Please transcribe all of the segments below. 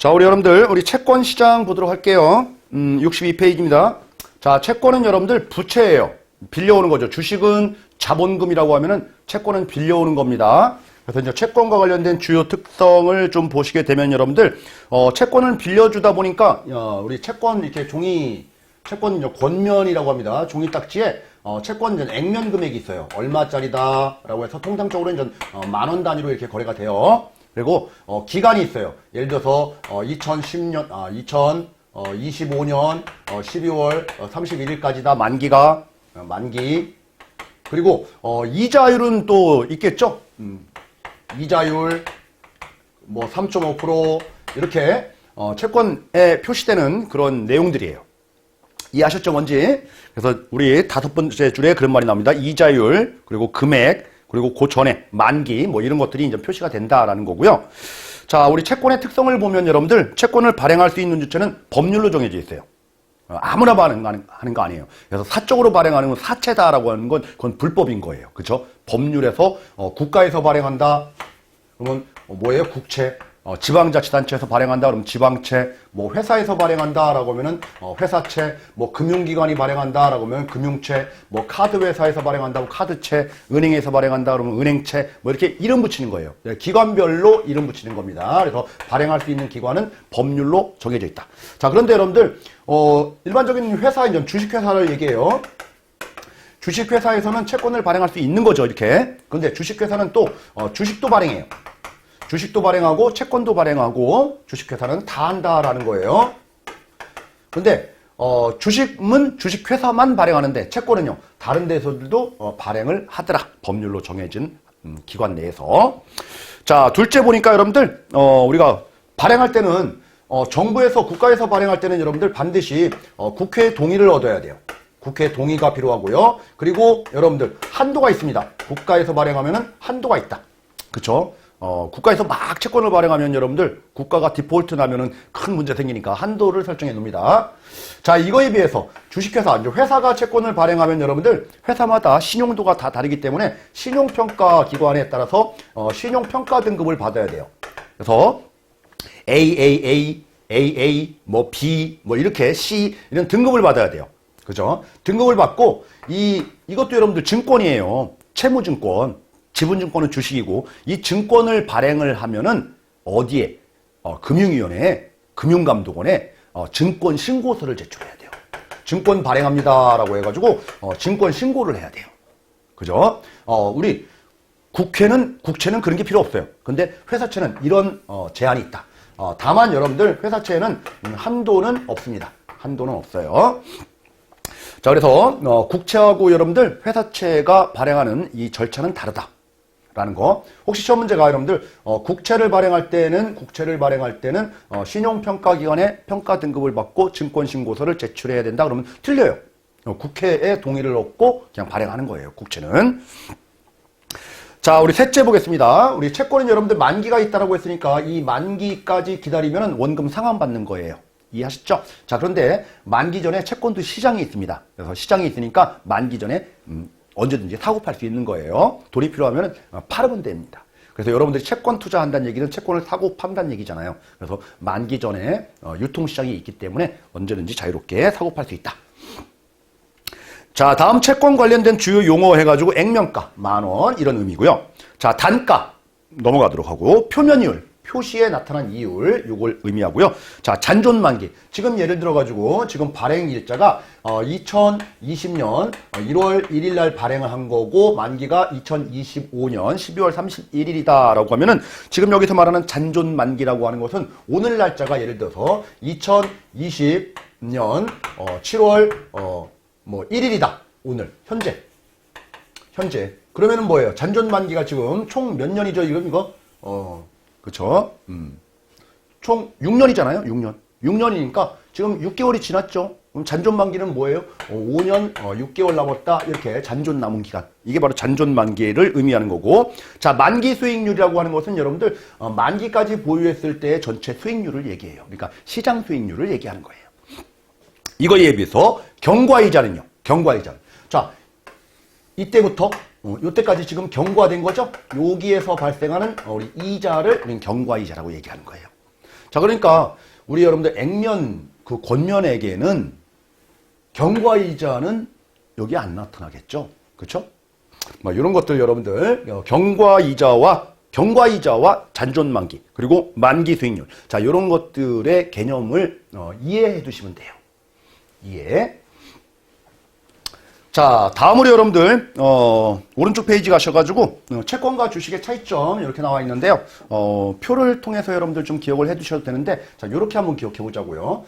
자, 우리 여러분들, 우리 채권 시장 보도록 할게요. 62페이지입니다. 자, 채권은 여러분들 부채예요. 빌려오는 거죠. 주식은 자본금이라고 하면은 채권은 빌려오는 겁니다. 그래서 이제 채권과 관련된 주요 특성을 좀 보시게 되면 여러분들, 채권을 빌려주다 보니까, 우리 채권 이렇게 채권 이제 권면이라고 합니다. 종이 딱지에, 채권 이제 액면 금액이 있어요. 얼마짜리다라고 해서 통상적으로 이제 10,000원 단위로 이렇게 거래가 돼요. 그리고 기간이 있어요. 예를 들어서 2025년 12월 31일까지다 만기가 만기. 그리고 이자율은 또 있겠죠. 이자율 뭐 3.5% 이렇게 채권에 표시되는 그런 내용들이에요. 이해하셨죠, 뭔지? 그래서 우리 5번째 줄에 그런 말이 나옵니다. 이자율, 그리고 금액, 그리고 그 전에 만기 뭐 이런 것들이 이제 표시가 된다라는 거고요. 자, 우리 채권의 특성을 보면 여러분들 채권을 발행할 수 있는 주체는 법률로 정해져 있어요. 아무나 발행하는 거 아니에요. 그래서 사적으로 발행하는 건 사채다라고 하는 건 그건 불법인 거예요. 그렇죠? 법률에서 국가에서 발행한다. 그러면 뭐예요? 국채. 지방자치단체에서 발행한다 그러면 지방채, 뭐 회사에서 발행한다라고 하면은 회사채, 뭐 금융기관이 발행한다라고 하면 금융채, 뭐 카드회사에서 발행한다고 카드채, 은행에서 발행한다 그러면 은행채, 뭐 이렇게 이름 붙이는 거예요. 기관별로 이름 붙이는 겁니다. 그래서 발행할 수 있는 기관은 법률로 정해져 있다. 자, 그런데 여러분들 일반적인 회사, 이제 주식회사를 얘기해요. 주식회사에서는 채권을 발행할 수 있는 거죠, 이렇게. 그런데 주식회사는 또 주식도 발행해요. 주식도 발행하고 채권도 발행하고 주식회사는 다 한다라는 거예요. 근데 주식은 주식회사만 발행하는데 채권은요 다른 데서도 발행을 하더라. 법률로 정해진 기관 내에서. 자, 둘째 보니까 여러분들 우리가 발행할 때는 정부에서 국가에서 발행할 때는 여러분들 반드시 국회의 동의를 얻어야 돼요. 국회 동의가 필요하고요. 그리고 여러분들 한도가 있습니다. 국가에서 발행하면은 한도가 있다. 그쵸? 국가에서 막 채권을 발행하면 여러분들 국가가 디폴트 나면은 큰 문제 생기니까 한도를 설정해 놓습니다. 자, 이거에 비해서 주식회사, 회사가 채권을 발행하면 여러분들 회사마다 신용도가 다 다르기 때문에 신용평가 기관에 따라서 신용평가 등급을 받아야 돼요. 그래서 AA, 뭐 B, 뭐 이렇게 C 이런 등급을 받아야 돼요. 그죠? 등급을 받고 이것도 여러분들 증권이에요. 채무증권. 지분증권은 주식이고 이 증권을 발행을 하면은 어디에? 금융위원회에, 금융감독원에 증권 신고서를 제출해야 돼요. 증권 발행합니다라고 해가지고 증권 신고를 해야 돼요. 그죠? 우리 국채는 그런 게 필요 없어요. 근데 회사채는 이런 제한이 있다. 다만 여러분들 회사채에는 한도는 없습니다. 한도는 없어요. 자, 그래서 국채하고 여러분들 회사채가 발행하는 이 절차는 다르다. 라는 거. 혹시 시험 문제가 여러분들 국채를 발행할 때는 신용평가기관의 평가 등급을 받고 증권신고서를 제출해야 된다 그러면 틀려요. 국회의 동의를 얻고 그냥 발행하는 거예요. 국채는. 자, 우리 셋째 보겠습니다. 우리 채권은 여러분들 만기가 있다라고 했으니까 이 만기까지 기다리면 원금 상환받는 거예요. 이해하셨죠? 자, 그런데 만기 전에 채권도 시장이 있습니다. 그래서 시장이 있으니까 만기 전에 언제든지 사고 팔 수 있는 거예요. 돈이 필요하면 팔으면 됩니다. 그래서 여러분들이 채권 투자한다는 얘기는 채권을 사고 판다는 얘기잖아요. 그래서 만기 전에 유통시장이 있기 때문에 언제든지 자유롭게 사고 팔 수 있다. 자, 다음 채권 관련된 주요 용어 해가지고 액면가 10,000원 이런 의미고요. 자, 단가 넘어가도록 하고 표면이율 표시에 나타난 이율 요걸 의미하고요. 자, 잔존만기. 지금 예를 들어가지고 지금 발행 일자가 2020년 1월 1일 날 발행을 한 거고 만기가 2025년 12월 31일이다라고 하면은 지금 여기서 말하는 잔존만기라고 하는 것은 오늘 날짜가 예를 들어서 2020년 7월 뭐 1일이다. 오늘 현재. 그러면은 뭐예요? 잔존만기가 지금 총 몇 년이죠? 이거? 그쵸? 총 6년이잖아요, 6년. 6년이니까 지금 6개월이 지났죠? 그럼 잔존만기는 뭐예요? 5년, 6개월 남았다. 이렇게 잔존 남은 기간. 이게 바로 잔존만기를 의미하는 거고. 자, 만기 수익률이라고 하는 것은 여러분들, 만기까지 보유했을 때의 전체 수익률을 얘기해요. 그러니까 시장 수익률을 얘기하는 거예요. 이거에 비해서 경과이자는요, 경과이자. 자, 이때부터 요때까지 지금 경과된 거죠? 여기에서 발생하는 우리 이자를 우리는 경과이자라고 얘기하는 거예요. 자, 그러니까 우리 여러분들 액면 그 권면에게는 경과이자는 여기 안 나타나겠죠. 그렇죠? 뭐 이런 것들 여러분들 경과이자와 잔존만기 그리고 만기 수익률, 자 이런 것들의 개념을 이해해 두시면 돼요. 이해. 자, 다음으로 여러분들 오른쪽 페이지 가셔가지고 채권과 주식의 차이점 이렇게 나와 있는데요. 표를 통해서 여러분들 좀 기억을 해두셔도 되는데, 자 이렇게 한번 기억해 보자고요.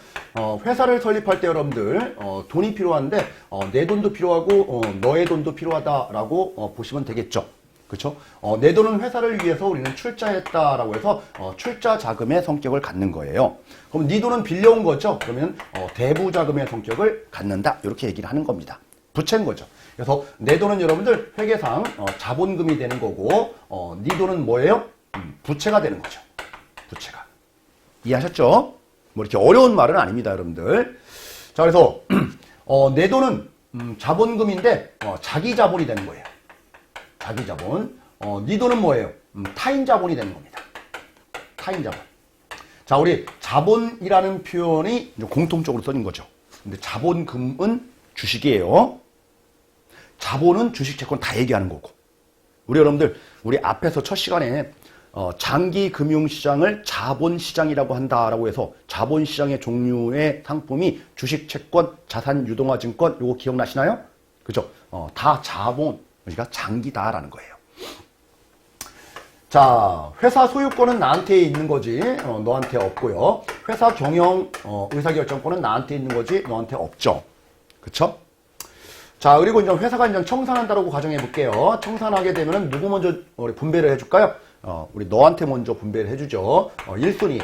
회사를 설립할 때 여러분들 돈이 필요한데 내 돈도 필요하고 너의 돈도 필요하다라고 보시면 되겠죠. 그렇죠? 내 돈은 회사를 위해서 우리는 출자했다라고 해서 출자 자금의 성격을 갖는 거예요. 그럼 네 돈은 빌려온 거죠. 그러면 대부 자금의 성격을 갖는다. 이렇게 얘기를 하는 겁니다. 부채인 거죠. 그래서 내 돈은 여러분들 회계상 자본금이 되는 거고 네 돈은 뭐예요? 부채가 되는 거죠. 부채가. 이해하셨죠? 뭐 이렇게 어려운 말은 아닙니다, 여러분들. 자, 그래서 내 돈은 자본금인데 자기 자본이 되는 거예요. 자기 자본. 네 돈은 뭐예요? 타인 자본이 되는 겁니다. 타인 자본. 자, 우리 자본이라는 표현이 공통적으로 써진 거죠. 근데 자본금은 주식이에요. 자본은 주식, 채권 다 얘기하는 거고. 우리 여러분들, 우리 앞에서 첫 시간에 장기 금융시장을 자본시장이라고 한다라고 해서 자본시장의 종류의 상품이 주식, 채권, 자산, 유동화 증권, 요거 기억나시나요? 그죠? 다 자본, 그러니까 장기다라는 거예요. 자, 회사 소유권은 나한테 있는 거지 너한테 없고요. 회사 경영 의사결정권은 나한테 있는 거지 너한테 없죠. 그쵸? 자, 그리고 이제 회사가 이제 청산한다라고 가정해 볼게요. 청산하게 되면은 누구 먼저 우리 분배를 해줄까요? 우리 너한테 먼저 분배를 해주죠. 1순위에.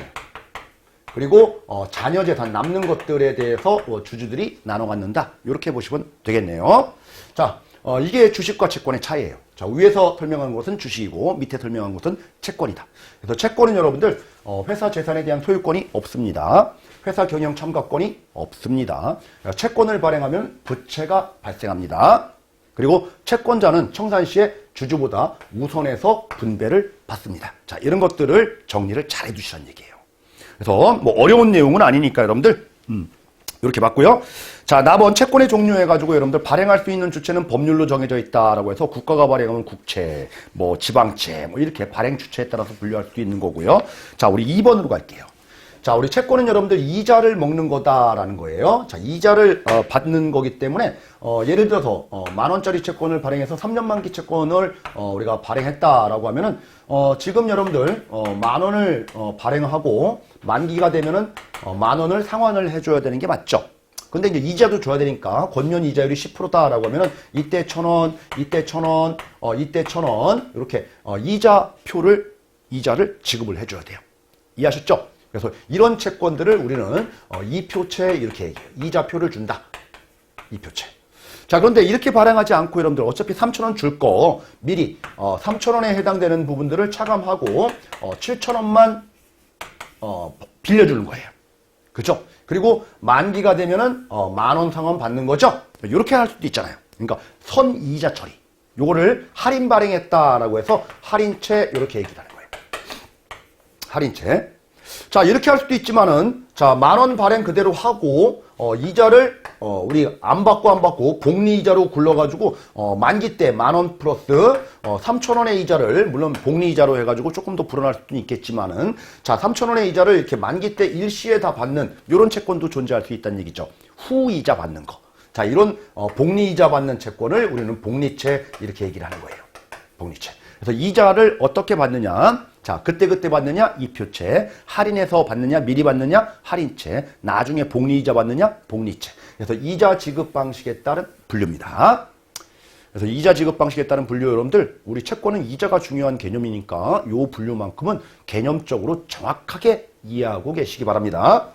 그리고 자녀 재산 남는 것들에 대해서 주주들이 나눠 갖는다. 이렇게 보시면 되겠네요. 자, 이게 주식과 채권의 차이예요. 자, 위에서 설명한 것은 주식이고 밑에 설명한 것은 채권이다. 그래서 채권은 여러분들 회사 재산에 대한 소유권이 없습니다. 회사 경영 참가권이 없습니다. 채권을 발행하면 부채가 발생합니다. 그리고 채권자는 청산 시에 주주보다 우선해서 분배를 받습니다. 자, 이런 것들을 정리를 잘 해주시라는 얘기예요. 그래서 뭐 어려운 내용은 아니니까 여러분들 이렇게 봤고요. 자, 나번 채권의 종류 해가지고 여러분들 발행할 수 있는 주체는 법률로 정해져 있다라고 해서 국가가 발행하면 국채, 뭐 지방채, 뭐 이렇게 발행 주체에 따라서 분류할 수 있는 거고요. 자, 우리 2번으로 갈게요. 자, 우리 채권은 여러분들 이자를 먹는 거다라는 거예요. 자, 이자를 받는 거기 때문에 예를 들어서 10,000원짜리 채권을 발행해서 3년 만기 채권을 우리가 발행했다라고 하면은 지금 여러분들 10,000원을 발행하고 만기가 되면은 10,000원을 상환을 해줘야 되는 게 맞죠. 근데 이제 이자도 줘야 되니까 권면 이자율이 10%다라고 하면은 이때 1,000원, 이때 1,000원, 이때 1,000원 이렇게 이자를 지급을 해줘야 돼요. 이해하셨죠? 그래서 이런 채권들을 우리는 이표채 이렇게 얘기해요. 이자표를 준다. 이표채. 자, 그런데 이렇게 발행하지 않고 여러분들 어차피 3,000원 줄 거 미리 3,000원에 해당되는 부분들을 차감하고 7,000원만 빌려주는 거예요. 그죠? 그리고 만기가 되면은 10,000원 상환 받는 거죠? 이렇게 할 수도 있잖아요. 그러니까 선이자 처리. 요거를 할인 발행했다라고 해서 할인채 이렇게 얘기를 하는 거예요. 할인채. 자, 이렇게 할 수도 있지만은, 자, 10,000원 발행 그대로 하고, 이자를, 우리 안 받고, 복리이자로 굴러가지고, 만기 때 10,000원 플러스, 3,000원의 이자를, 물론 복리이자로 해가지고 조금 더 불어날 수도 있겠지만은, 자, 3,000원의 이자를 이렇게 만기 때 일시에 다 받는, 요런 채권도 존재할 수 있다는 얘기죠. 후이자 받는 거. 자, 이런, 복리이자 받는 채권을 우리는 복리채, 이렇게 얘기를 하는 거예요. 복리채. 그래서 이자를 어떻게 받느냐? 자, 그때 받느냐? 이표채. 할인해서 받느냐? 미리 받느냐? 할인채. 나중에 복리이자 받느냐? 복리채. 그래서 이자 지급 방식에 따른 분류입니다. 그래서 이자 지급 방식에 따른 분류 여러분들, 우리 채권은 이자가 중요한 개념이니까 요 분류만큼은 개념적으로 정확하게 이해하고 계시기 바랍니다.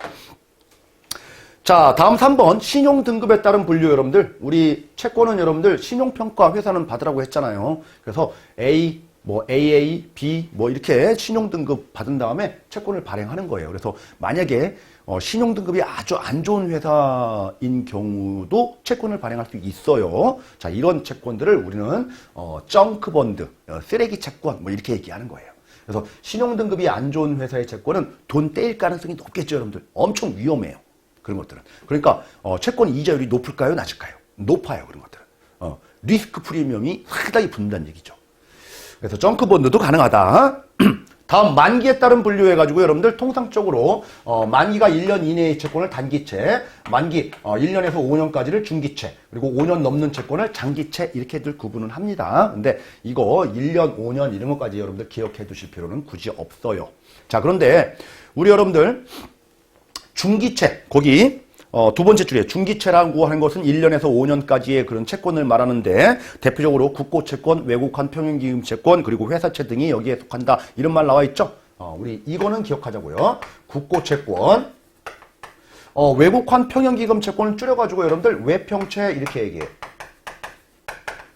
자, 다음 3번 신용등급에 따른 분류 여러분들, 우리 채권은 여러분들 신용평가 회사는 받으라고 했잖아요. 그래서 A, 뭐 AA, B 뭐 이렇게 신용등급 받은 다음에 채권을 발행하는 거예요. 그래서 만약에 신용등급이 아주 안 좋은 회사인 경우도 채권을 발행할 수 있어요. 자, 이런 채권들을 우리는 정크본드, 쓰레기 채권 뭐 이렇게 얘기하는 거예요. 그래서 신용등급이 안 좋은 회사의 채권은 돈 떼일 가능성이 높겠죠, 여러분들. 엄청 위험해요. 그런 것들은. 그러니까 채권 이자율이 높을까요, 낮을까요? 높아요, 그런 것들은. 리스크 프리미엄이 상당히 붙는다는 얘기죠. 그래서 정크본드도 가능하다. 다음 만기에 따른 분류해가지고 여러분들 통상적으로 만기가 1년 이내의 채권을 단기채, 만기 1년에서 5년까지를 중기채, 그리고 5년 넘는 채권을 장기채 이렇게들 구분을 합니다. 근데 이거 1년, 5년 이런 것까지 여러분들 기억해 두실 필요는 굳이 없어요. 자, 그런데 우리 여러분들 중기채, 거기 두 번째 줄에 중기채라고 하는 것은 1년에서 5년까지의 그런 채권을 말하는데 대표적으로 국고채권, 외국환 평형기금채권, 그리고 회사채 등이 여기에 속한다. 이런 말 나와 있죠? 우리 이거는 기억하자고요. 국고채권, 외국환 평형기금채권을 줄여가지고 여러분들 외평채 이렇게 얘기해요.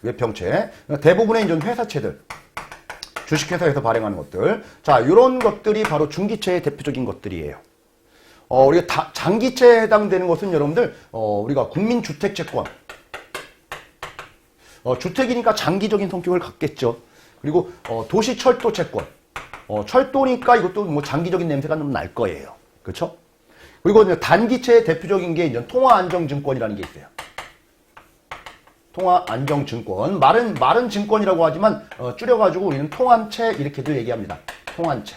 외평채. 대부분의 이제 회사채들. 주식회사에서 발행하는 것들. 자, 이런 것들이 바로 중기채의 대표적인 것들이에요. 우리가 장기채에 해당되는 것은 여러분들, 우리가 국민주택채권. 주택이니까 장기적인 성격을 갖겠죠. 그리고, 도시철도채권. 철도니까 이것도 뭐 장기적인 냄새가 좀 날 거예요. 그렇죠? 그리고 이제 단기채의 대표적인 게 이제 통화안정증권이라는 게 있어요. 통화안정증권. 말은 증권이라고 하지만, 줄여가지고 우리는 통안채 이렇게들 얘기합니다. 통안채.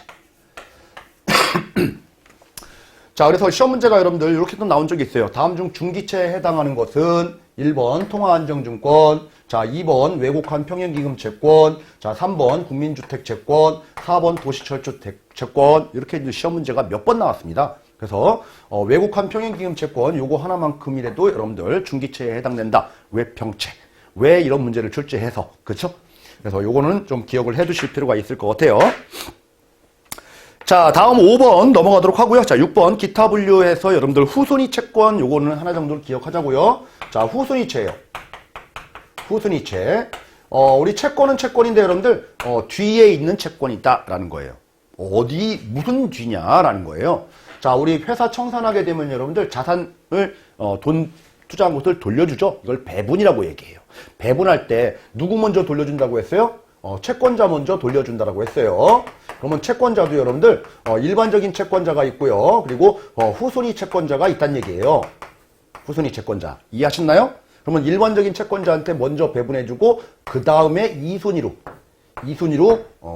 자, 그래서 시험 문제가 여러분들 이렇게 또 나온 적이 있어요. 다음 중 중기채에 해당하는 것은 1번 통화안정증권, 자 2번 외국환 평형기금채권, 자 3번 국민주택채권, 4번 도시철도채권 이렇게 이제 시험 문제가 몇 번 나왔습니다. 그래서 외국환 평형기금채권 요거 하나만큼이라도 여러분들 중기채에 해당된다. 외평채. 왜 이런 문제를 출제해서 그렇죠? 그래서 요거는 좀 기억을 해두실 필요가 있을 것 같아요. 자, 다음 5번 넘어가도록 하고요. 자, 6번 기타 분류해서 여러분들 후순위 채권 요거는 하나 정도를 기억하자고요. 자, 후순위채예요. 후순위채. 우리 채권은 채권인데 여러분들 뒤에 있는 채권이다라는 거예요. 어디 무슨 뒤냐라는 거예요. 자, 우리 회사 청산하게 되면 여러분들 자산을 돈 투자한 것을 돌려주죠. 이걸 배분이라고 얘기해요. 배분할 때 누구 먼저 돌려준다고 했어요? 채권자 먼저 돌려준다라고 했어요. 그러면 채권자도 여러분들 일반적인 채권자가 있고요. 그리고 후순위 채권자가 있다는 얘기예요. 후순위 채권자. 이해하셨나요? 그러면 일반적인 채권자한테 먼저 배분해주고 그 다음에 2순위로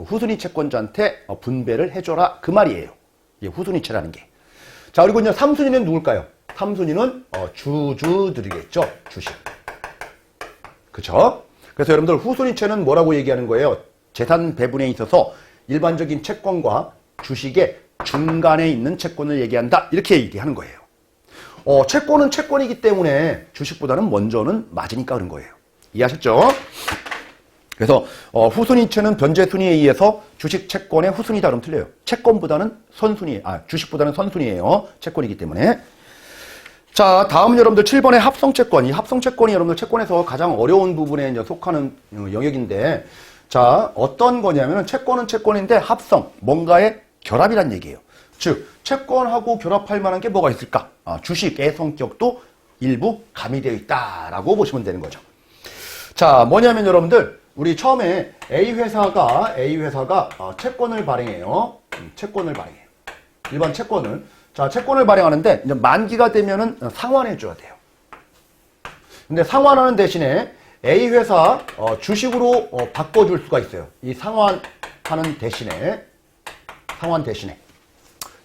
후순위 채권자한테 분배를 해줘라 그 말이에요. 이게 후순위채라는 게. 자, 그리고 이제 3순위는 누굴까요? 3순위는 주주들이겠죠. 주식. 그쵸? 그래서 여러분들 후순위채는 뭐라고 얘기하는 거예요? 재산 배분에 있어서 일반적인 채권과 주식의 중간에 있는 채권을 얘기한다. 이렇게 얘기하는 거예요. 채권은 채권이기 때문에 주식보다는 먼저는 맞으니까 그런 거예요. 이해하셨죠? 그래서 후순위채는 변제순위에 의해서 주식 채권의 후순위 다름 틀려요. 채권보다는 선순위, 주식보다는 선순위예요. 채권이기 때문에. 자, 다음 여러분들 7번의 합성채권. 이 합성채권이 여러분들 채권에서 가장 어려운 부분에 이제 속하는 영역인데, 자, 어떤 거냐면은 채권은 채권인데 합성, 뭔가의 결합이란 얘기예요. 즉, 채권하고 결합할 만한 게 뭐가 있을까? 주식의 성격도 일부 가미되어 있다라고 보시면 되는 거죠. 자, 뭐냐면 여러분들, 우리 처음에 A 회사가 채권을 발행해요. 채권을 발행해요. 일반 채권을. 자, 채권을 발행하는데 이제 만기가 되면은 상환해줘야 돼요. 근데 상환하는 대신에 A 회사 주식으로 바꿔줄 수가 있어요. 이 상환하는 대신에.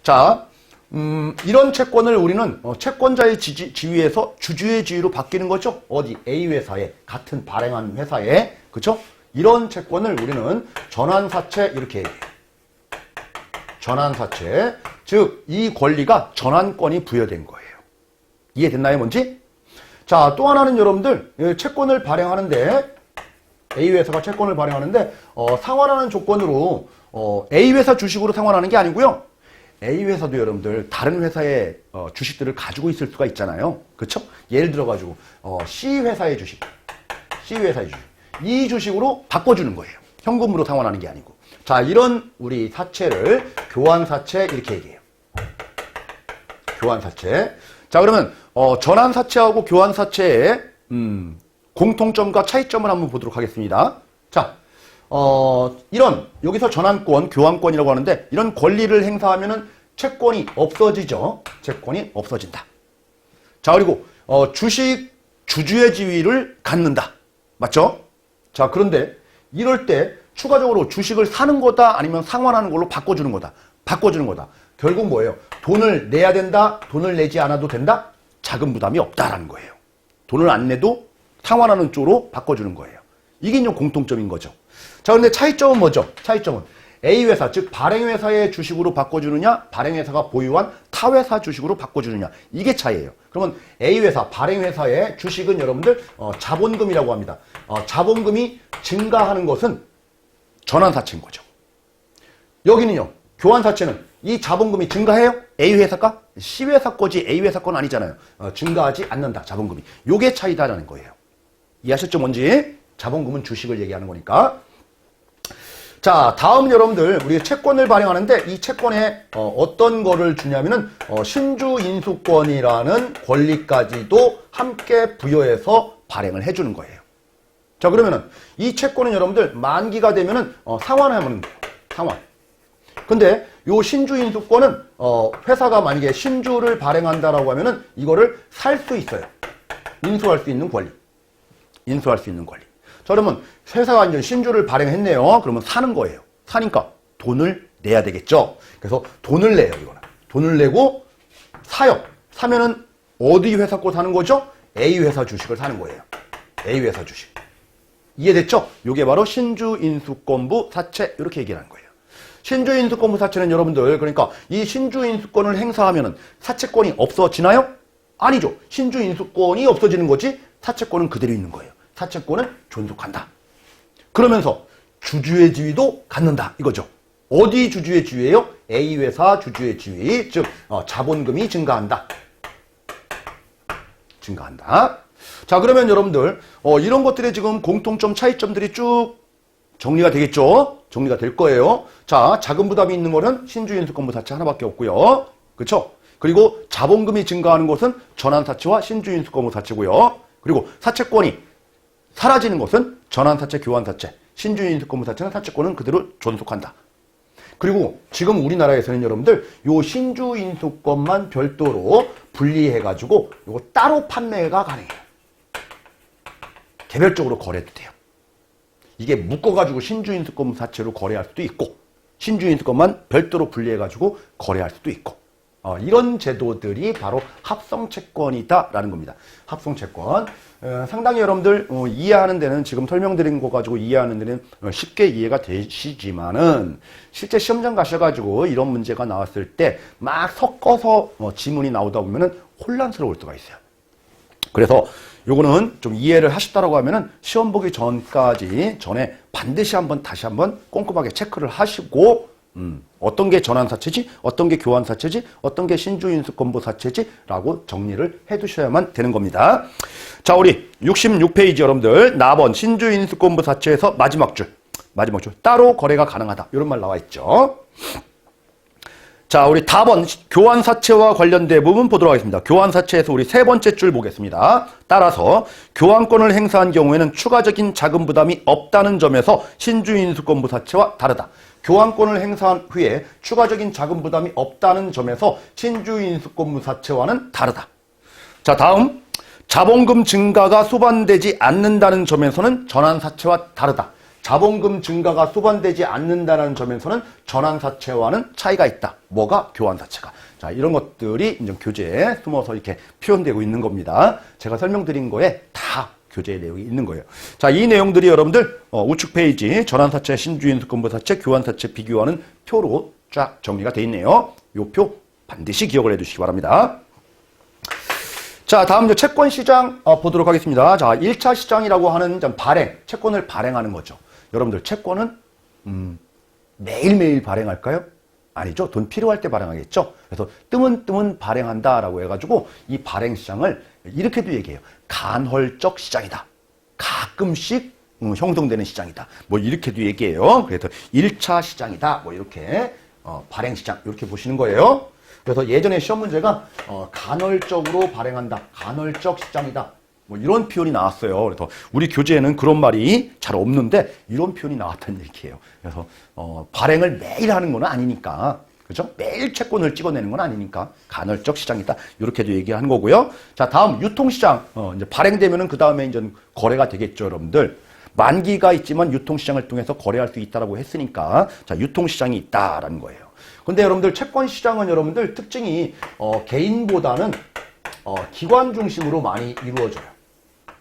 자, 이런 채권을 우리는 채권자의 지위에서 주주의 지위로 바뀌는 거죠. 어디? A 회사에, 같은 발행한 회사에. 그쵸? 이런 채권을 우리는 전환사채 이렇게 얘기해요. 전환사채. 즉, 이 권리가 전환권이 부여된 거예요. 이해됐나요, 뭔지? 자, 또 하나는 여러분들, 채권을 발행하는데, A 회사가 채권을 발행하는데, 상환하는 조건으로, A 회사 주식으로 상환하는 게 아니고요. A 회사도 여러분들, 다른 회사의 주식들을 가지고 있을 수가 있잖아요. 그쵸? 예를 들어가지고, C 회사의 주식. 이 주식으로 바꿔주는 거예요. 현금으로 상환하는 게 아니고. 자, 이런 우리 사채를 교환사채 이렇게 얘기해요. 교환사채. 자, 그러면 전환사채하고 교환사채의 공통점과 차이점을 한번 보도록 하겠습니다. 자, 이런 여기서 전환권, 교환권이라고 하는데 이런 권리를 행사하면은 채권이 없어지죠. 채권이 없어진다. 자, 그리고 주식 주주의 지위를 갖는다. 맞죠? 자, 그런데 이럴 때 추가적으로 주식을 사는 거다 아니면 상환하는 걸로 바꿔주는 거다. 바꿔주는 거다. 결국 뭐예요? 돈을 내야 된다? 돈을 내지 않아도 된다? 자금 부담이 없다라는 거예요. 돈을 안 내도 상환하는 쪽으로 바꿔주는 거예요. 이게 이제 공통점인 거죠. 자, 근데 차이점은 뭐죠? 차이점은 A회사, 즉 발행회사의 주식으로 바꿔주느냐, 발행회사가 보유한 타회사 주식으로 바꿔주느냐, 이게 차이예요. 그러면 A회사, 발행회사의 주식은 여러분들 자본금이라고 합니다. 자본금이 증가하는 것은 전환사채인 거죠. 여기는요, 교환사채는 이 자본금이 증가해요? A회사 가? C회사 거지 A회사 건 아니잖아요. 증가하지 않는다, 자본금이. 요게 차이다라는 거예요. 이해하셨죠, 뭔지? 자본금은 주식을 얘기하는 거니까. 자, 다음 여러분들, 우리 채권을 발행하는데 이 채권에 어떤 거를 주냐면은 신주 인수권이라는 권리까지도 함께 부여해서 발행을 해주는 거예요. 자, 그러면은 이 채권은 여러분들 만기가 되면은 상환하면 상환. 근데 요 신주 인수권은 회사가 만약에 신주를 발행한다라고 하면은 이거를 살 수 있어요. 인수할 수 있는 권리. 인수할 수 있는 권리. 자, 그러면 회사가 이제 신주를 발행했네요. 그러면 사는 거예요. 사니까 돈을 내야 되겠죠. 그래서 돈을 내요, 이거는. 돈을 내고 사요. 사면은 어디 회사 거 사는 거죠? A회사 주식을 사는 거예요. A회사 주식. 이해됐죠? 이게 바로 신주인수권부 사채, 이렇게 얘기하는 거예요. 신주인수권부 사채는 여러분들, 그러니까 이 신주인수권을 행사하면은 사채권이 없어지나요? 아니죠. 신주인수권이 없어지는 거지 사채권은 그대로 있는 거예요. 사채권은 존속한다. 그러면서 주주의 지위도 갖는다, 이거죠. 어디 주주의 지위예요? A회사 주주의 지위, 즉 자본금이 증가한다. 증가한다. 자, 그러면 여러분들 이런 것들의 지금 공통점, 차이점들이 쭉 정리가 되겠죠? 정리가 될 거예요. 자, 자금 부담이 있는 거는 신주인수권부 사채 하나밖에 없고요. 그렇죠? 그리고 자본금이 증가하는 것은 전환사채와 신주인수권부 사채고요. 그리고 사채권이 사라지는 것은 전환사채, 교환사채, 신주인수권부 사채는 사채권은 그대로 존속한다. 그리고 지금 우리나라에서는 여러분들 요 신주인수권만 별도로 분리해가지고 요거 따로 판매가 가능해요. 개별적으로 거래도 돼요. 이게 묶어가지고 신주인수권부 사채로 거래할 수도 있고 신주인수권만 별도로 분리해가지고 거래할 수도 있고 이런 제도들이 바로 합성채권이다라는 겁니다. 합성채권. 상당히 여러분들 이해하는 데는 지금 설명드린 거 가지고 이해하는 데는 쉽게 이해가 되시지만은 실제 시험장 가셔가지고 이런 문제가 나왔을 때 막 섞어서 지문이 나오다 보면은 혼란스러울 수가 있어요. 그래서 요거는 좀 이해를 하셨다라고 하면은 시험 보기 전에 반드시 다시 한번 꼼꼼하게 체크를 하시고 어떤 게 전환사채지, 어떤 게 교환사채지, 어떤 게 신주인수권부 사채지 라고 정리를 해두셔야만 되는 겁니다. 자, 우리 66페이지 여러분들 나번 신주인수권부 사채에서 마지막 줄 따로 거래가 가능하다 이런 말 나와 있죠. 자, 우리 다번 교환사채와 관련된 부분 보도록 하겠습니다. 교환사채에서 우리 세 번째 줄 보겠습니다. 따라서 교환권을 행사한 경우에는 추가적인 자금 부담이 없다는 점에서 신주인수권부 사채와 다르다. 교환권을 행사한 후에 추가적인 자금 부담이 없다는 점에서 신주인수권부 사채와는 다르다. 자, 다음 자본금 증가가 수반되지 않는다는 점에서는 전환사채와 다르다. 자본금 증가가 수반되지 않는다는 점에서는 전환사채와는 차이가 있다. 뭐가? 교환사채가. 자, 이런 것들이 이제 교재에 숨어서 이렇게 표현되고 있는 겁니다. 제가 설명드린 거에 다 교재의 내용이 있는 거예요. 자, 이 내용들이 여러분들 우측 페이지 전환사채, 신주인수권부 사채, 교환사채 비교하는 표로 쫙 정리가 되어 있네요. 이 표 반드시 기억을 해주시기 바랍니다. 자, 다음 이제 채권시장 보도록 하겠습니다. 자, 1차 시장이라고 하는 채권을 발행하는 거죠. 여러분들 채권은 매일매일 발행할까요? 아니죠. 돈 필요할 때 발행하겠죠. 그래서 뜨문뜨문 발행한다라고 해가지고 이 발행시장을 이렇게도 얘기해요. 간헐적 시장이다. 가끔씩 형성되는 시장이다. 뭐 이렇게도 얘기해요. 그래서 1차 시장이다. 뭐 이렇게 발행시장 이렇게 보시는 거예요. 그래서 예전에 시험 문제가 간헐적으로 발행한다. 간헐적 시장이다. 뭐 이런 표현이 나왔어요. 그래서 우리 교재에는 그런 말이 잘 없는데 이런 표현이 나왔다는 얘기예요. 그래서 발행을 매일 하는 건 아니니까, 그죠? 매일 채권을 찍어내는 건 아니니까 간헐적 시장이다. 이렇게도 얘기하는 거고요. 자, 다음 유통시장. 이제 발행되면은 그 다음에 이제 거래가 되겠죠, 여러분들. 만기가 있지만 유통시장을 통해서 거래할 수 있다라고 했으니까, 자, 유통시장이 있다라는 거예요. 근데 여러분들 채권시장은 여러분들 특징이 개인보다는 기관 중심으로 많이 이루어져요.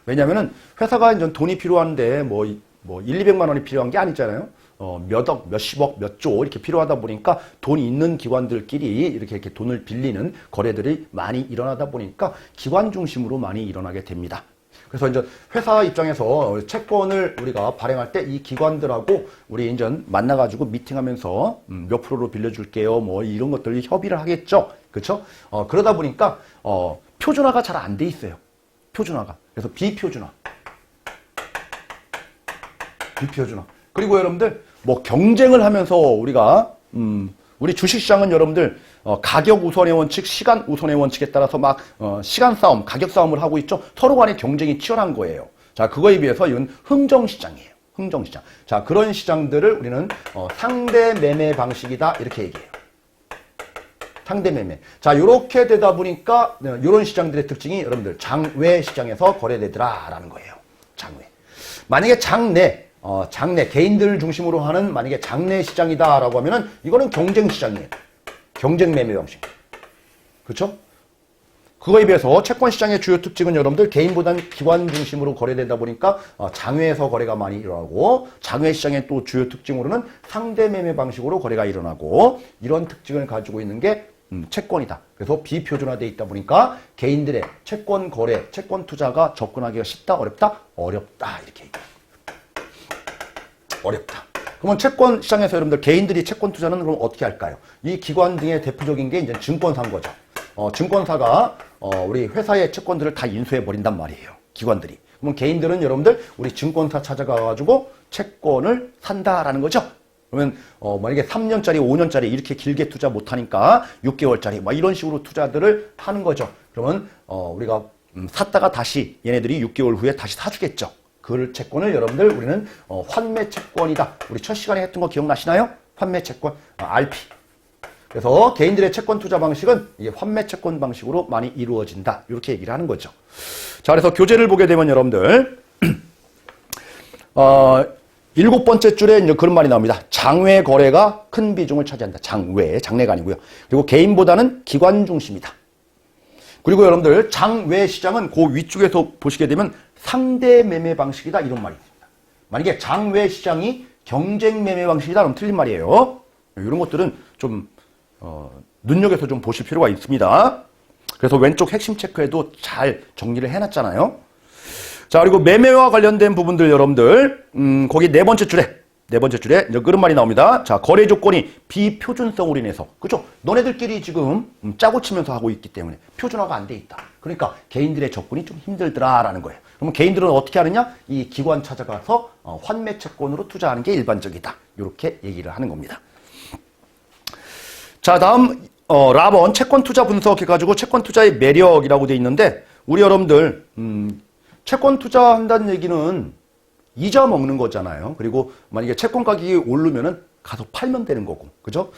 왜냐면은 회사가 이제 돈이 필요한데 뭐 1, 200만 원이 필요한 게 아니잖아요. 몇억, 몇십억, 몇 조 이렇게 필요하다 보니까 돈이 있는 기관들끼리 이렇게 돈을 빌리는 거래들이 많이 일어나다 보니까 기관 중심으로 많이 일어나게 됩니다. 그래서 이제 회사 입장에서 채권을 우리가 발행할 때 이 기관들하고 우리 이제 만나가지고 미팅하면서 몇 프로로 빌려줄게요. 뭐 이런 것들 협의를 하겠죠. 그렇죠? 그러다 보니까 표준화가 잘 안 돼 있어요. 표준화가. 그래서 비표준화. 그리고 여러분들 뭐 경쟁을 하면서 우리가 우리 주식시장은 여러분들 가격 우선의 원칙, 시간 우선의 원칙에 따라서 막 시간 싸움, 가격 싸움을 하고 있죠. 서로 간의 경쟁이 치열한 거예요. 자, 그거에 비해서 이건 흥정시장이에요. 흥정시장. 자, 그런 시장들을 우리는 상대 매매 방식이다 이렇게 얘기해요. 상대 매매. 자, 요렇게 되다 보니까 이런 시장들의 특징이 여러분들 장외 시장에서 거래되더라라는 거예요. 장외. 만약에 장내 개인들 중심으로 하는 만약에 장내 시장이다라고 하면은 이거는 경쟁 시장이에요. 경쟁 매매 방식. 그렇죠? 그거에 비해서 채권 시장의 주요 특징은 여러분들 개인보다는 기관 중심으로 거래되다 보니까 장외에서 거래가 많이 일어나고, 장외 시장의 또 주요 특징으로는 상대 매매 방식으로 거래가 일어나고, 이런 특징을 가지고 있는 게 채권이다. 그래서 비표준화되어 있다 보니까 개인들의 채권 거래, 채권 투자가 접근하기가 쉽다, 어렵다? 어렵다. 이렇게 얘기해요. 어렵다. 그러면 채권 시장에서 여러분들 개인들이 채권 투자는 그럼 어떻게 할까요? 이 기관 등의 대표적인 게 이제 증권사인 거죠. 증권사가 우리 회사의 채권들을 다 인수해 버린단 말이에요. 기관들이. 그러면 개인들은 여러분들 우리 증권사 찾아가가지고 채권을 산다라는 거죠. 그러면 만약에 3년짜리, 5년짜리 이렇게 길게 투자 못하니까 6개월짜리 막 이런 식으로 투자들을 하는 거죠. 그러면 우리가 샀다가 다시 얘네들이 6개월 후에 다시 사주겠죠. 그 채권을 여러분들 우리는 환매 채권이다. 우리 첫 시간에 했던 거 기억나시나요? 환매 채권, RP. 그래서 개인들의 채권 투자 방식은 이게 환매 채권 방식으로 많이 이루어진다. 이렇게 얘기를 하는 거죠. 자, 그래서 교재를 보게 되면 여러분들 7번째 줄에 이제 그런 말이 나옵니다. 장외 거래가 큰 비중을 차지한다. 장내가 아니고요. 그리고 개인보다는 기관 중심이다. 그리고 여러분들 장외 시장은 그 위쪽에서 보시게 되면 상대 매매 방식이다 이런 말이 있습니다. 만약에 장외 시장이 경쟁 매매 방식이다 그럼 틀린 말이에요. 이런 것들은 좀 눈여겨서 좀 보실 필요가 있습니다. 그래서 왼쪽 핵심 체크에도 잘 정리를 해놨잖아요. 자, 그리고 매매와 관련된 부분들 여러분들 거기 네 번째 줄에 이제 그런 말이 나옵니다. 자, 거래 조건이 비표준성으로 인해서, 그죠? 너네들끼리 지금 짜고 치면서 하고 있기 때문에 표준화가 안 돼 있다. 그러니까 개인들의 접근이 좀 힘들더라라는 거예요. 그러면 개인들은 어떻게 하느냐? 이 기관 찾아가서 환매 채권으로 투자하는 게 일반적이다. 이렇게 얘기를 하는 겁니다. 자, 다음 라번 채권 투자 분석 해가지고 채권 투자의 매력이라고 돼 있는데, 우리 여러분들 채권 투자한다는 얘기는 이자 먹는 거잖아요. 그리고 만약에 채권 가격이 오르면은 가서 팔면 되는 거고, 그죠?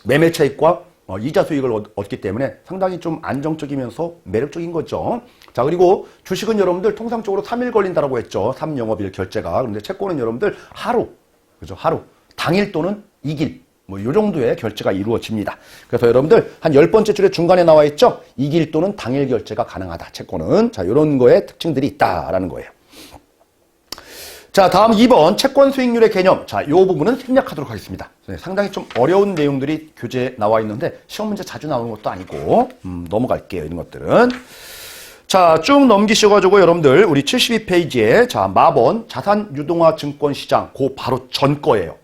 매매 차익과 이자 수익을 얻기 때문에 상당히 좀 안정적이면서 매력적인 거죠. 자, 그리고 주식은 여러분들 통상적으로 3일 걸린다라고 했죠. 3영업일 결제가. 그런데 채권은 여러분들 하루, 그죠? 하루. 당일 또는 이길. 뭐, 요 정도의 결제가 이루어집니다. 그래서 여러분들, 한 10번째 줄에 중간에 나와 있죠? 이길 또는 당일 결제가 가능하다. 채권은. 자, 요런 거에 특징들이 있다라는 거예요. 자, 다음 2번, 채권 수익률의 개념. 자, 요 부분은 생략하도록 하겠습니다. 상당히 좀 어려운 내용들이 교재에 나와 있는데, 시험 문제 자주 나오는 것도 아니고, 넘어갈게요. 이런 것들은. 자, 쭉 넘기셔가지고 여러분들, 우리 72페이지에, 자, 마번, 자산 유동화 증권 시장, 그 바로 전 거예요.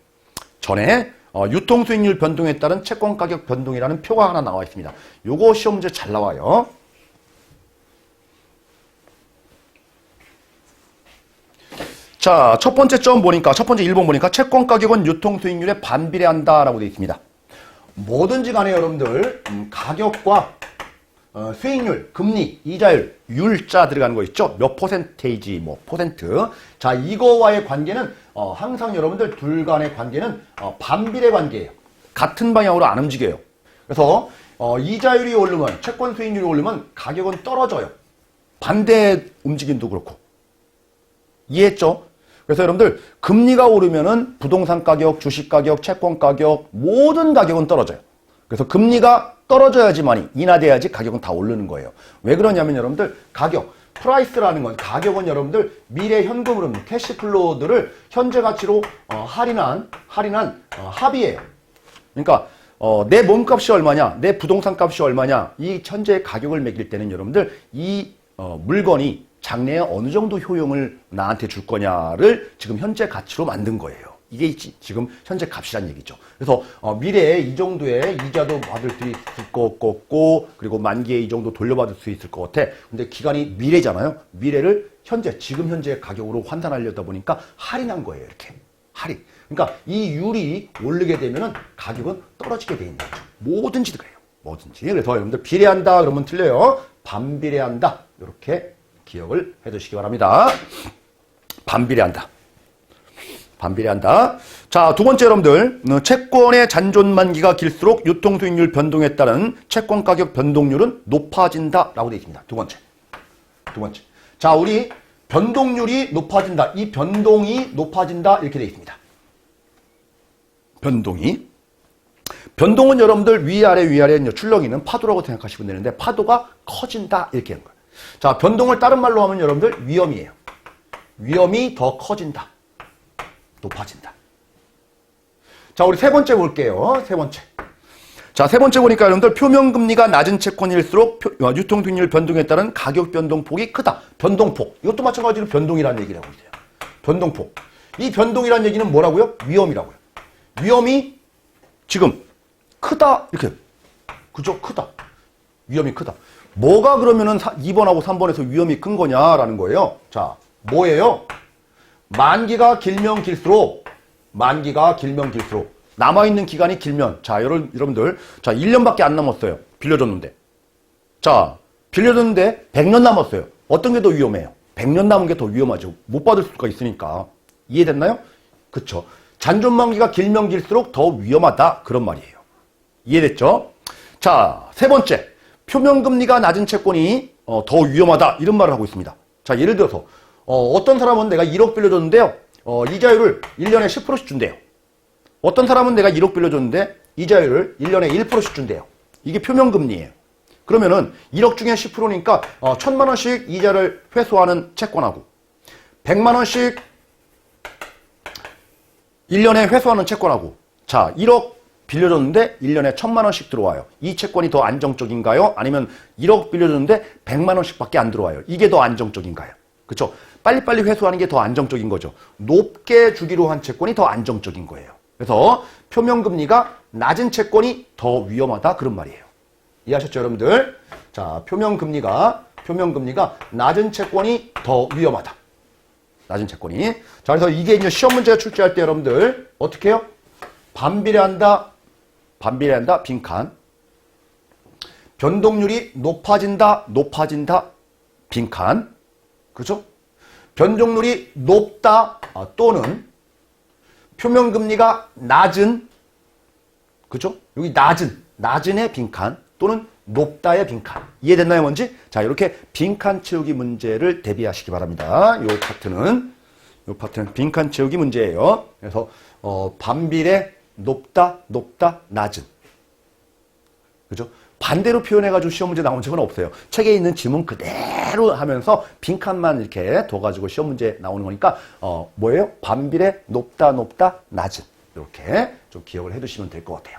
전에, 유통 수익률 변동에 따른 채권 가격 변동이라는 표가 하나 나와 있습니다. 요거 시험 문제 잘 나와요. 자, 첫 번째 1번 보니까 채권 가격은 유통 수익률에 반비례한다라고 되어 있습니다. 뭐든지 간에 여러분들 가격과 수익률, 금리, 이자율, 율자 들어가는 거 있죠? 몇 퍼센테이지, 뭐, 퍼센트. 자, 이거와의 관계는, 항상 여러분들 둘 간의 관계는, 반비례 관계예요. 같은 방향으로 안 움직여요. 그래서, 이자율이 오르면, 채권 수익률이 오르면 가격은 떨어져요. 반대 움직임도 그렇고. 이해했죠? 그래서 여러분들, 금리가 오르면은 부동산 가격, 주식 가격, 채권 가격, 모든 가격은 떨어져요. 그래서 금리가 떨어져야지만이 인하돼야지 가격은 다 오르는 거예요. 왜 그러냐면 여러분들 가격, 프라이스라는 건 가격은 여러분들 미래 현금 흐름, 캐시플로우들을 현재 가치로 할인한 합의예요. 그러니까 내 몸값이 얼마냐, 내 부동산 값이 얼마냐, 이 현재 가격을 매길 때는 여러분들 이 물건이 장래에 어느 정도 효용을 나한테 줄 거냐를 지금 현재 가치로 만든 거예요. 이게 지금 현재 값이란 얘기죠. 그래서 미래에 이 정도의 이자도 받을 수 있을 것 같고 그리고 만기에 이 정도 돌려받을 수 있을 것 같아. 근데 기간이 미래잖아요. 미래를 지금 현재 가격으로 환산하려다 보니까 할인한 거예요. 이렇게 할인. 그러니까 이 율이 오르게 되면은 가격은 떨어지게 돼 있는 거죠. 뭐든지 그래요. 뭐든지. 그래서 여러분들 비례한다 그러면 틀려요. 반비례한다. 이렇게 기억을 해두시기 바랍니다. 반비례한다. 반비례한다. 자, 두 번째 여러분들, 채권의 잔존 만기가 길수록 유통수익률 변동에 따른 채권 가격 변동률은 높아진다라고 되어 있습니다. 두 번째. 자, 우리 변동률이 높아진다. 이 변동이 높아진다 이렇게 되어 있습니다. 변동은 여러분들 위아래 출렁이는 파도라고 생각하시면 되는데 파도가 커진다 이렇게 하는 거예요. 자, 변동을 다른 말로 하면 여러분들 위험이에요. 위험이 더 커진다. 높아진다. 자, 우리 세 번째 볼게요. 세 번째. 자, 세 번째 보니까 여러분들 표면금리가 낮은 채권일수록 유통수익률 변동에 따른 가격 변동폭이 크다. 변동폭. 이것도 마찬가지로 변동이라는 얘기를 하고 있어요. 변동폭. 이 변동이라는 얘기는 뭐라고요? 위험이라고요. 위험이 지금 크다. 이렇게. 그죠? 크다. 위험이 크다. 뭐가 그러면은 2번하고 3번에서 위험이 큰 거냐라는 거예요. 자, 뭐예요? 만기가 길면 길수록 남아있는 기간이 길면 자 여러분들 자 1년밖에 안 남았어요. 빌려줬는데 100년 남았어요. 어떤 게 더 위험해요? 100년 남은 게 더 위험하죠. 못 받을 수가 있으니까. 이해됐나요? 그쵸. 잔존 만기가 길면 길수록 더 위험하다 그런 말이에요. 이해됐죠? 자, 세 번째 표면금리가 낮은 채권이 더 위험하다 이런 말을 하고 있습니다. 자, 예를 들어서 어떤 사람은 내가 1억 빌려줬는데요. 이자율을 1년에 10%씩 준대요. 어떤 사람은 내가 1억 빌려줬는데 이자율을 1년에 1%씩 준대요. 이게 표면금리예요. 그러면은 1억 중에 10%니까 1,000만 원씩 이자를 회수하는 채권하고 100만 원씩 1년에 회수하는 채권하고 자, 1억 빌려줬는데 1년에 1,000만 원씩 들어와요. 이 채권이 더 안정적인가요? 아니면 1억 빌려줬는데 100만 원씩밖에 안 들어와요. 이게 더 안정적인가요? 그렇죠? 빨리빨리 회수하는 게 더 안정적인 거죠. 높게 주기로 한 채권이 더 안정적인 거예요. 그래서 표면금리가 낮은 채권이 더 위험하다 그런 말이에요. 이해하셨죠, 여러분들? 자, 표면금리가 낮은 채권이 더 위험하다. 낮은 채권이. 자, 그래서 이게 이제 시험 문제가 출제할 때 여러분들 어떻게 해요? 반비례한다, 빈칸. 변동률이 높아진다, 빈칸. 그렇죠? 변동률이 높다 또는 표면금리가 낮은, 그렇죠? 여기 낮은의 빈칸 또는 높다의 빈칸. 이해됐나요, 뭔지? 자, 이렇게 빈칸 채우기 문제를 대비하시기 바랍니다. 이 파트는 빈칸 채우기 문제예요. 그래서 반비례 높다, 낮은. 그죠? 반대로 표현해가지고 시험 문제 나온 적은 없어요. 책에 있는 지문 그대로 하면서 빈칸만 이렇게 둬가지고 시험 문제 나오는 거니까, 뭐예요? 반비례 높다, 낮은. 이렇게 좀 기억을 해두시면 될 것 같아요.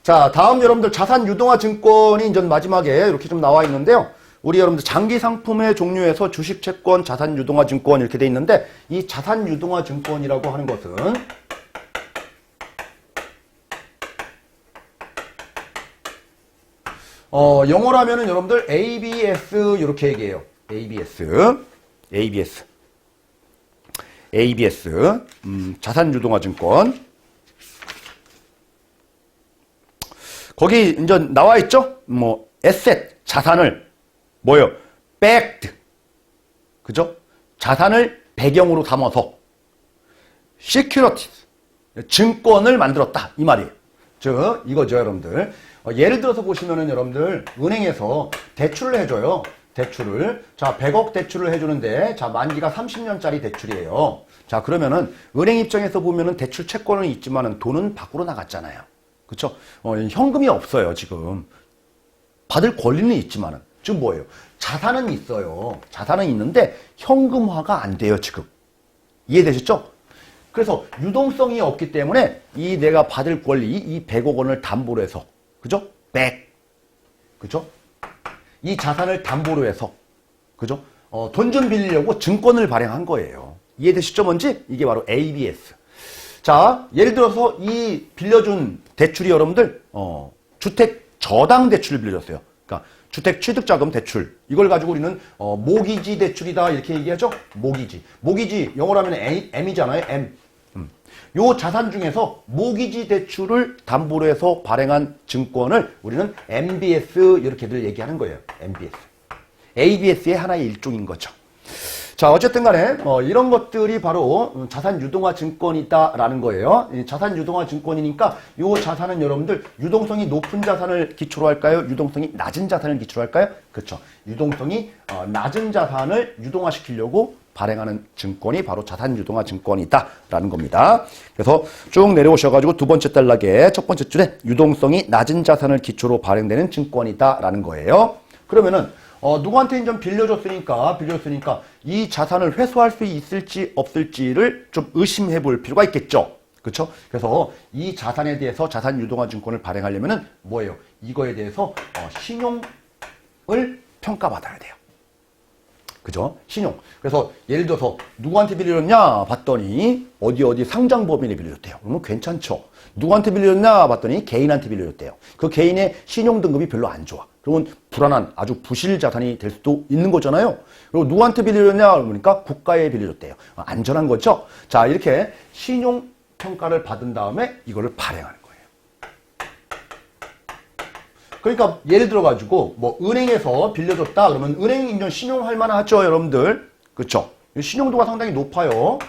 자, 다음 여러분들 자산 유동화 증권이 이제 마지막에 이렇게 좀 나와 있는데요. 우리 여러분들 장기 상품의 종류에서 주식, 채권, 자산 유동화 증권 이렇게 돼 있는데 이 자산 유동화 증권이라고 하는 것은 영어로 하면은 여러분들 ABS 이렇게 얘기해요. ABS. 자산 유동화 증권. 거기 이제 나와 있죠? 뭐, 에셋, 자산을, 뭐요? backed. 그죠? 자산을 배경으로 담아서, securities, 증권을 만들었다. 이 말이에요. 즉, 이거죠, 여러분들. 예를 들어서 보시면은 여러분들, 은행에서 대출을 해줘요. 대출을. 자, 100억 대출을 해주는데, 자, 만기가 30년짜리 대출이에요. 자, 그러면은, 은행 입장에서 보면은 대출 채권은 있지만은 돈은 밖으로 나갔잖아요. 그쵸? 현금이 없어요, 지금. 받을 권리는 있지만은. 지금 뭐예요? 자산은 있어요. 자산은 있는데, 현금화가 안 돼요, 지금. 이해되셨죠? 그래서 유동성이 없기 때문에, 이 내가 받을 권리, 이 100억 원을 담보로 해서, 그죠? 100. 그죠? 이 자산을 담보로 해서, 그죠? 돈 좀 빌리려고 증권을 발행한 거예요. 이해되시죠, 뭔지? 이게 바로 ABS. 자, 예를 들어서 이 빌려준 대출이 여러분들, 주택 저당 대출을 빌려줬어요. 그러니까 주택 취득자금 대출. 이걸 가지고 우리는, 모기지 대출이다. 이렇게 얘기하죠? 모기지. 모기지, 영어로 하면 M이잖아요, M. 요 자산 중에서 모기지 대출을 담보로 해서 발행한 증권을 우리는 MBS 이렇게들 얘기하는 거예요. MBS. ABS의 하나의 일종인 거죠. 자, 어쨌든 간에 이런 것들이 바로 자산 유동화 증권이다라는 거예요. 자산 유동화 증권이니까 이 자산은 여러분들 유동성이 높은 자산을 기초로 할까요? 유동성이 낮은 자산을 기초로 할까요? 그렇죠. 유동성이 낮은 자산을 유동화시키려고 발행하는 증권이 바로 자산 유동화 증권이다라는 겁니다. 그래서 쭉 내려오셔가지고 두 번째 단락에 첫 번째 줄에 유동성이 낮은 자산을 기초로 발행되는 증권이다라는 거예요. 그러면은 누구한테 좀 빌려줬으니까 이 자산을 회수할 수 있을지 없을지를 좀 의심해 볼 필요가 있겠죠. 그렇죠? 그래서 이 자산에 대해서 자산 유동화 증권을 발행하려면은 뭐예요? 이거에 대해서 신용을 평가받아야 돼요. 그죠? 신용. 그래서 예를 들어서 누구한테 빌려줬냐 봤더니 어디 상장 법인에 빌려줬대요. 그러면 괜찮죠. 누구한테 빌려줬냐 봤더니 개인한테 빌려줬대요. 그 개인의 신용 등급이 별로 안 좋아. 그러면 불안한 아주 부실 자산이 될 수도 있는 거잖아요. 그리고 누구한테 빌려줬냐 그러니까 국가에 빌려줬대요. 안전한 거죠. 자, 이렇게 신용 평가를 받은 다음에 이거를 발행하는 거예요. 그러니까 예를 들어가지고 뭐 은행에서 빌려줬다 그러면 은행 인정 신용할 만하죠, 여러분들. 그렇죠? 신용도가 상당히 높아요.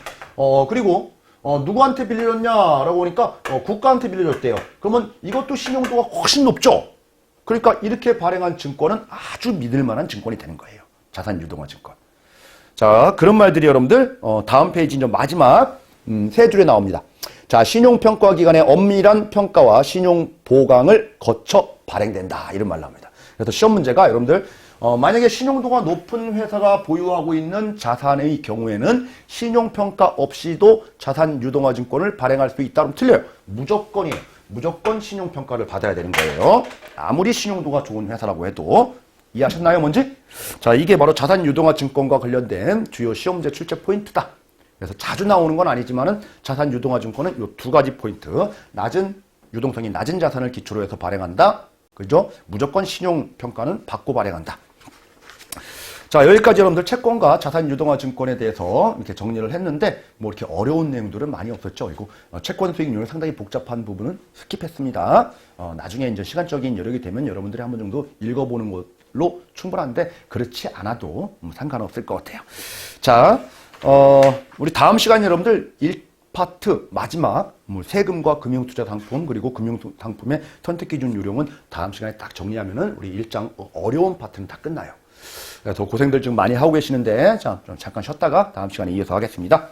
그리고 누구한테 빌려줬냐라고 하니까 국가한테 빌려줬대요. 그러면 이것도 신용도가 훨씬 높죠. 그러니까 이렇게 발행한 증권은 아주 믿을 만한 증권이 되는 거예요. 자산 유동화 증권. 자, 그런 말들이 여러분들 다음 페이지 이제 마지막 세 줄에 나옵니다. 자, 신용평가기관의 엄밀한 평가와 신용보강을 거쳐 발행된다. 이런 말 나옵니다. 그래서 시험 문제가 여러분들 만약에 신용도가 높은 회사가 보유하고 있는 자산의 경우에는 신용평가 없이도 자산 유동화 증권을 발행할 수 있다. 그러면 틀려요. 무조건이에요. 무조건 신용평가를 받아야 되는 거예요. 아무리 신용도가 좋은 회사라고 해도. 이해하셨나요, 뭔지? 자, 이게 바로 자산 유동화 증권과 관련된 주요 시험제 출제 포인트다. 그래서 자주 나오는 건 아니지만은 자산 유동화 증권은 이 두 가지 포인트. 유동성이 낮은 자산을 기초로 해서 발행한다. 그죠? 무조건 신용평가는 받고 발행한다. 자, 여기까지 여러분들 채권과 자산 유동화 증권에 대해서 이렇게 정리를 했는데 뭐 이렇게 어려운 내용들은 많이 없었죠. 그리고 채권 수익률 상당히 복잡한 부분은 스킵했습니다. 나중에 이제 시간적인 여력이 되면 여러분들이 한 번 정도 읽어보는 걸로 충분한데 그렇지 않아도 상관없을 것 같아요. 자, 우리 다음 시간 여러분들 1파트 마지막 세금과 금융투자 상품 그리고 금융상품의 선택기준 요령은 다음 시간에 딱 정리하면은 우리 1장 어려운 파트는 다 끝나요. 그래서 고생들 지금 많이 하고 계시는데 자, 좀 잠깐 쉬었다가 다음 시간에 이어서 하겠습니다.